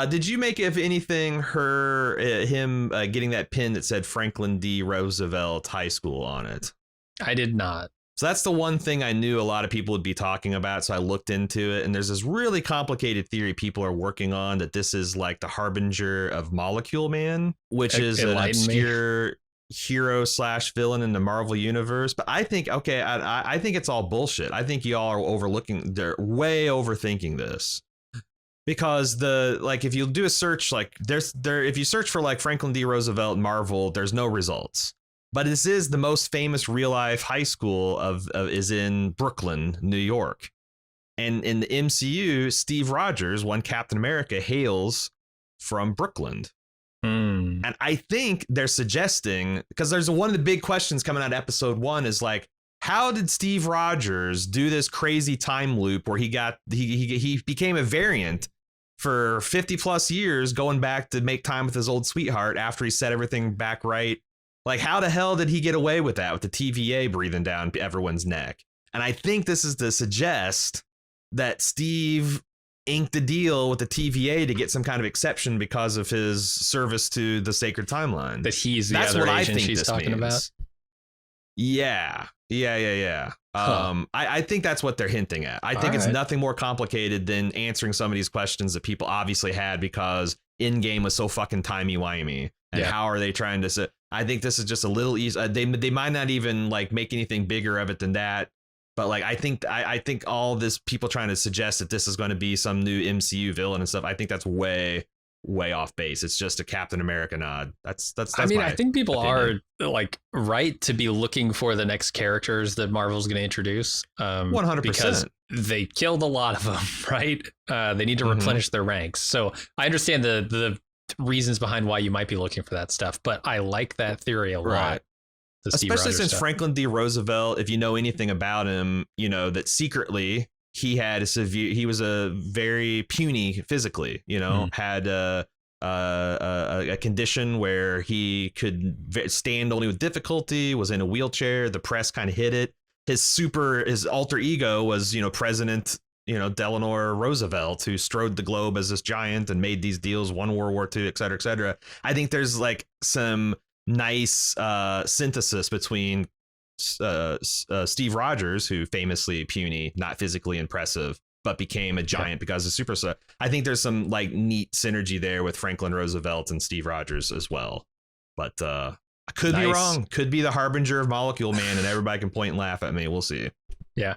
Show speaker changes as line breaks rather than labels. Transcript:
Did you make, if anything, him getting that pin that said Franklin D. Roosevelt High School on it?
I did not.
So that's the one thing I knew a lot of people would be talking about. So I looked into it, and there's this really complicated theory people are working on that this is like the harbinger of Molecule Man, which is an obscure hero / villain in the Marvel universe. But I think, okay, I think it's all bullshit. I think y'all are they're way overthinking this. Because if you do a search, like if you search for like Franklin D. Roosevelt Marvel, there's no results. But this is the most famous real life high school is in Brooklyn, New York. And in the MCU, Steve Rogers, one Captain America, hails from Brooklyn. And I think they're suggesting, because there's one of the big questions coming out of episode 1 is like, how did Steve Rogers do this crazy time loop where he became a variant for 50 plus years, going back to make time with his old sweetheart after he set everything back right? Like, how the hell did he get away with that, with the TVA breathing down everyone's neck? And I think this is to suggest that Steve inked a deal with the TVA to get some kind of exception because of his service to the sacred timeline.
That he's the other agent she's talking about?
Yeah. Huh. I think that's what they're hinting at. I think it's nothing more complicated than answering some of these questions that people obviously had because Endgame was so fucking timey-wimey. And how are they trying to... I think this is just a little easy. They might not even like make anything bigger of it than that. But like, I think all this people trying to suggest that this is going to be some new MCU villain and stuff, I think that's way off base. It's just a Captain America nod. That's I mean,
I think people are like right to be looking for the next characters that Marvel's going to introduce.
100%.
Because they killed a lot of them, right? They need to replenish their ranks. So I understand the reasons behind why you might be looking for that stuff, but I like that theory a lot.
Especially since Franklin D. Roosevelt, if you know anything about him, you know that secretly he was a very puny physically, had a condition where he could stand only with difficulty, was in a wheelchair. The press kind of hid it. His alter ego was, President, Delano Roosevelt, who strode the globe as this giant and made these deals, won World War II, et cetera, et cetera. I think there's like some nice synthesis between Steve Rogers, who famously puny, not physically impressive, but became a giant because of superstar. I think there's some like neat synergy there with Franklin Roosevelt and Steve Rogers as well. But I could be wrong. Could be the harbinger of Molecule Man, and everybody can point and laugh at me. We'll see.
Yeah.